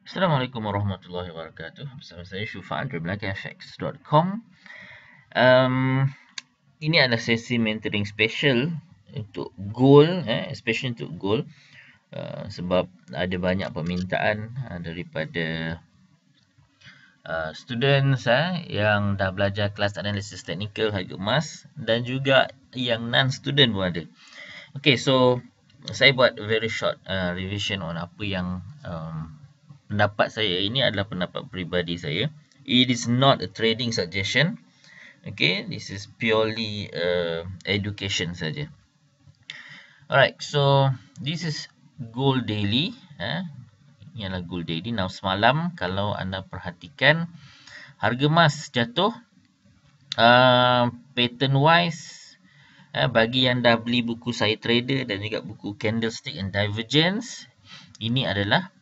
Assalamualaikum warahmatullahi wabarakatuh. Bersama saya Syufan dari BelagaFX.com. Um, ini adalah sesi mentoring special untuk gold, especially untuk gold. Sebab ada banyak permintaan daripada students yang dah belajar kelas analisis teknikal harga emas dan juga yang non-student pun ada. Okay, so saya buat very short revision on apa yang pendapat saya. Ini adalah pendapat peribadi saya. It is not a trading suggestion. Okay, this is purely education saja. Alright, so this is gold daily. Ini adalah gold daily. Now semalam kalau anda perhatikan harga emas jatuh. Pattern wise, bagi yang dah beli buku saya trader dan juga buku candlestick and divergence, ini adalah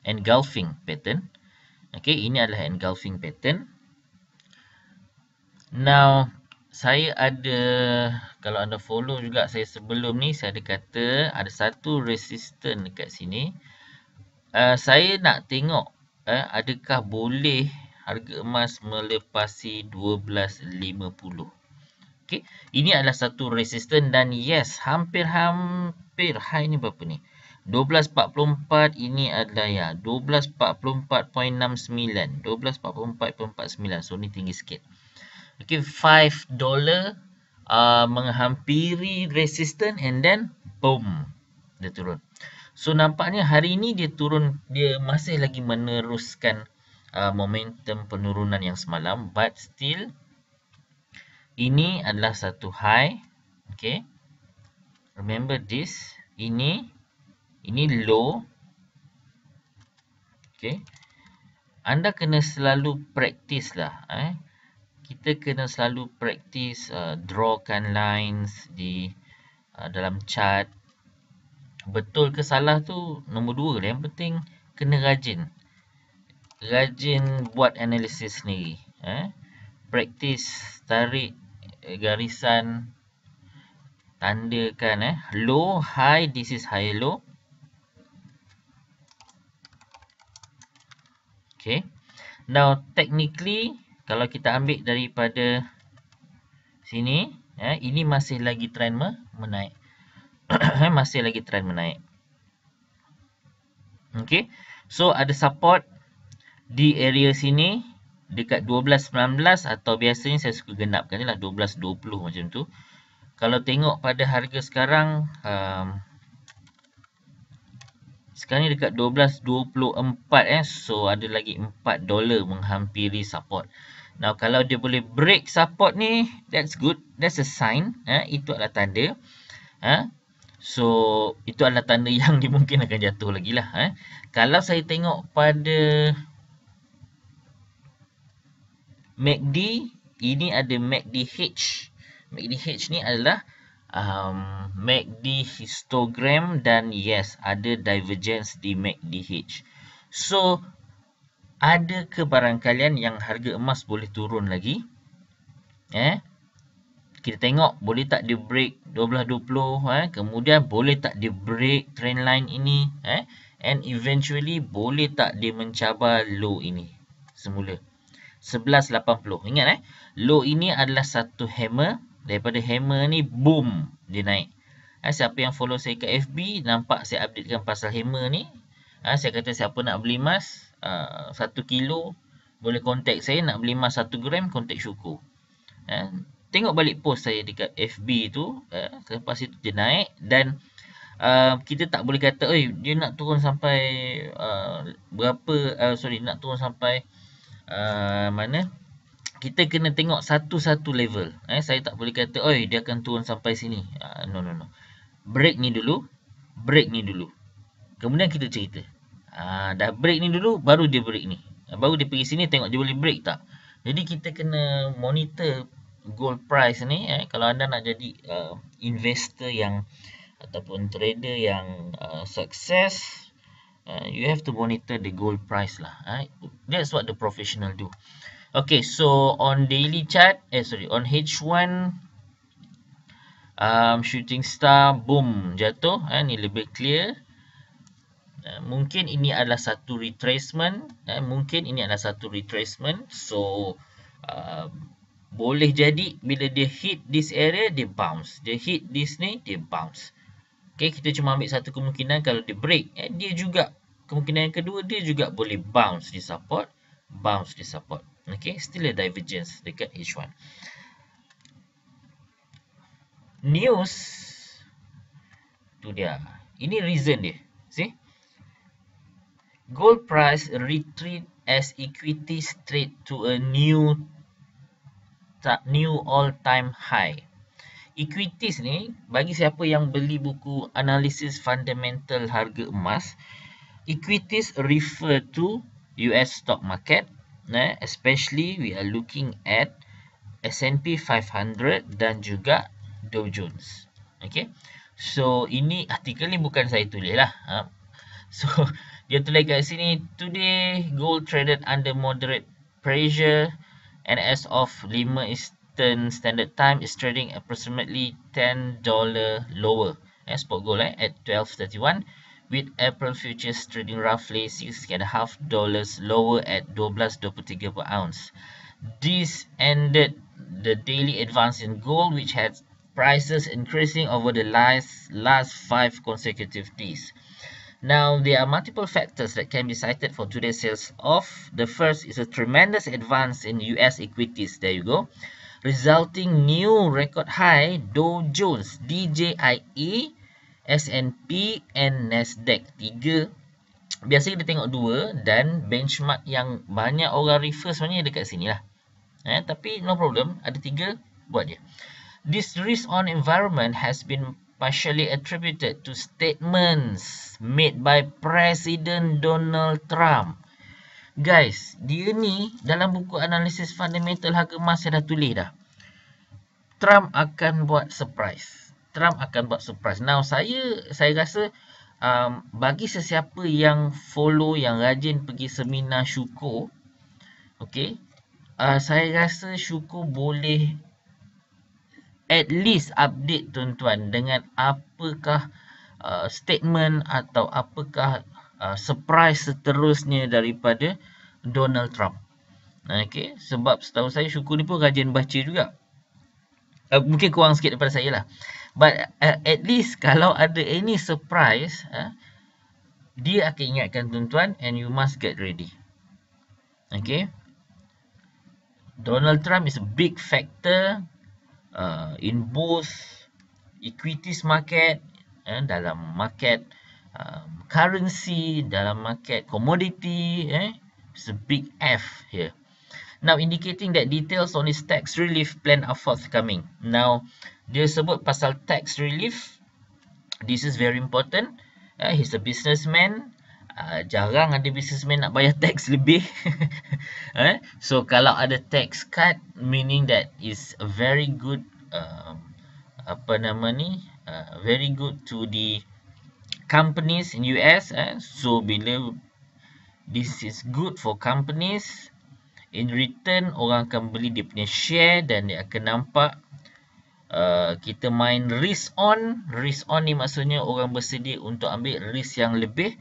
engulfing pattern. Okay, ini adalah engulfing pattern. Now, saya ada, kalau anda follow juga saya sebelum ni, saya ada kata ada satu resistance dekat sini. Saya nak tengok adakah boleh harga emas melepasi 12.50. Okay, ini adalah satu resistance dan yes, hampir high ni berapa ni? 12.44 ini adalah ya 12.44.69, 12.44.49. So ni tinggi sikit. Okay, $5 menghampiri resistance and then boom, dia turun. So nampaknya hari ini dia turun, dia masih lagi meneruskan momentum penurunan yang semalam, but still ini adalah satu high. Okay, remember this, ini low. Okay, anda kena selalu practice lah. Kita kena selalu practice drawkan lines di dalam chart. Betul ke salah tu nombor 2 lah. Yang penting kena rajin buat analisis sendiri. Practice tarik garisan, tandakan low, high, this is high, low. Okay, now technically kalau kita ambil daripada sini, ini masih lagi trend menaik. Masih lagi trend menaik. Okay, so ada support di area sini dekat 12.19 atau biasanya saya suka genapkan ni lah 12.20 macam tu. Kalau tengok pada harga sekarang, sekarang ni dekat 12.24 so ada lagi $4 menghampiri support. Now kalau dia boleh break support ni, that's good, that's a sign. Itu adalah tanda. So itu adalah tanda yang dia mungkin akan jatuh lagi lah. Kalau saya tengok pada MACD, ini ada MACD-H. MACD-H ni adalah MACD histogram dan yes, ada divergence di MACD-H. So ada ke barangkalian yang harga emas boleh turun lagi? Kita tengok boleh tak dia break 12.20, kemudian boleh tak dia break trend line ini, and eventually boleh tak dia mencabar low ini semula 11.80. Ingat low ini adalah satu hammer. Daripada hammer ni boom, dia naik. Siapa yang follow saya kat FB nampak saya updatekan pasal hammer ni. Saya kata siapa nak beli emas 1 kilo boleh contact saya. Nak beli emas 1 gram, contact Syukur. Tengok balik post saya dekat FB tu. Lepas itu dia naik. Dan kita tak boleh kata dia nak turun sampai nak turun sampai mana. Kita kena tengok satu-satu level. Saya tak boleh kata dia akan turun sampai sini. No. Break ni dulu, kemudian kita cerita. Dah break ni dulu, baru dia break ni. Baru dia pergi sini, tengok dia boleh break tak. Jadi kita kena monitor gold price ni. Kalau anda nak jadi investor yang ataupun trader yang sukses, you have to monitor the gold price lah. That's what the professional do. Okay, so on daily chart, on H1, shooting star, boom, jatuh. Ni lebih clear. Mungkin ini adalah satu retracement, so boleh jadi bila dia hit this area dia bounce, dia hit this ni dia bounce. Okay, kita cuma ambil satu kemungkinan kalau dia break, dia juga kemungkinan yang kedua dia juga boleh bounce di support. Okay, still a divergence dekat H1. News tu dia, ini reason dia. See, gold price retreat as equity trade to a new all-time high. Equities ni, bagi siapa yang beli buku analisis fundamental harga emas, equities refer to US stock market, especially we are looking at S&P 500 dan juga Dow Jones. Okay, so ini artikel ni bukan saya tulis lah. So dia tulis kat sini, today gold traded under moderate pressure and as of 5 Eastern Standard Time is trading approximately $10 lower. Spot gold at 12.31 with April futures trading roughly $6.5 lower at 12.23 per ounce. This ended the daily advance in gold, which had prices increasing over the last 5 consecutive days. Now, there are multiple factors that can be cited for today's sales off. The first is a tremendous advance in US equities. There you go. Resulting new record high Dow Jones, DJIA, S&P and Nasdaq. 3. Biasa kita tengok 2 dan benchmark yang banyak orang refer sebenarnya dekat sini lah. Tapi no problem, ada 3 buat je. This risk-on environment has been partially attributed to statements made by President Donald Trump. Guys, dia ni dalam buku analisis fundamental harga emas saya dah tulis dah. Trump akan buat surprise. Now, saya rasa bagi sesiapa yang follow, yang rajin pergi seminar syukur, okay, saya rasa syukur boleh at least update tuan-tuan dengan apakah statement atau apakah surprise seterusnya daripada Donald Trump. Okay, sebab setahu saya syukur ni pun rajin baca juga. Mungkin kurang sikit daripada saya lah. But at least kalau ada any surprise, dia akan ingatkan tuan-tuan and you must get ready. Okay, Donald Trump is a big factor in both equities market, dalam market currency, dalam market commodity. It's a big F here. Now, indicating that details on his tax relief plan are forthcoming. Now, dia sebut pasal tax relief. This is very important. He's a businessman. Jarang ada businessman nak bayar tax lebih. So, kalau ada tax cut, meaning that is a very good, very good to the companies in US. So, bila this is good for companies, in return, orang akan beli dia punya share dan dia akan nampak kita main risk on. Risk on ni maksudnya orang bersedia untuk ambil risk yang lebih.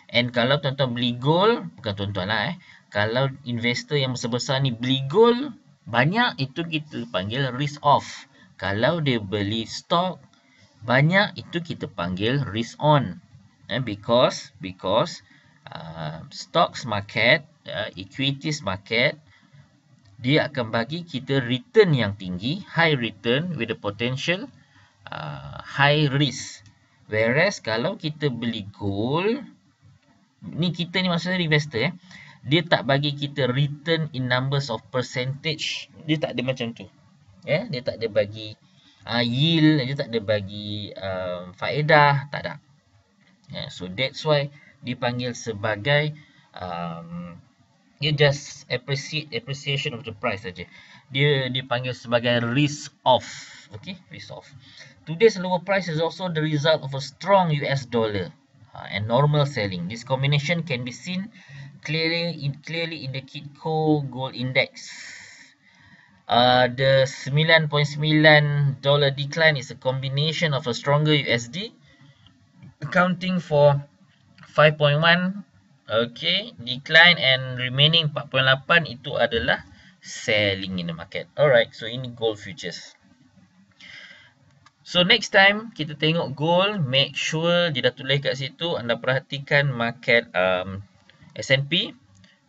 And kalau tuan-tuan beli gold, bukan tuan-tuan lah kalau investor yang besar-besar ni beli gold banyak, itu kita panggil risk off. Kalau dia beli stock banyak, itu kita panggil risk on. Because stocks market, equities market, dia akan bagi kita return yang tinggi, high return with the potential high risk. Whereas kalau kita beli gold, ni kita ni maksudnya investor, dia tak bagi kita return in numbers of percentage. Dia tak ada macam tu. Dia tak ada bagi yield, dia tak ada bagi faedah, tak ada. So that's why dipanggil sebagai dia just appreciation of the price saja. Dia dipanggil sebagai risk off. Okay, risk off. Today's lower price is also the result of a strong US dollar and normal selling. This combination can be seen clearly in the Kitco Gold Index. The $9.9 decline is a combination of a stronger USD, accounting for 5.1, okay, decline, and remaining 4.8 itu adalah selling in the market. Alright, so ini gold futures. So next time kita tengok gold, make sure dia dah tulis kat situ, anda perhatikan market S&P,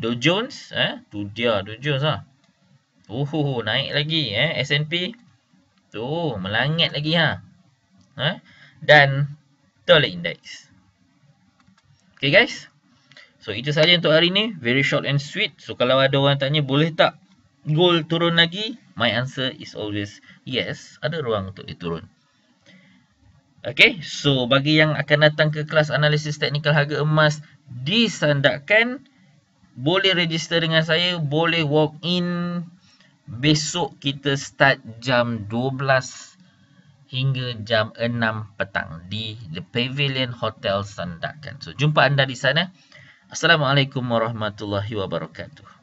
Dow Jones, tu dia Dow Jones lah. Naik lagi S&P. Tu melangit lagi dan dollar index. Okay guys. So itu saja untuk hari ni, very short and sweet. So kalau ada orang tanya boleh tak gold turun lagi, my answer is always yes, ada ruang untuk diturun. Okay, so bagi yang akan datang ke kelas analisis teknikal harga emas disandarkan, boleh register dengan saya, boleh walk in. Besok kita start jam 12 hingga jam 6 petang di The Pavilion Hotel Sandakan. So jumpa anda di sana. Assalamualaikum warahmatullahi wabarakatuh.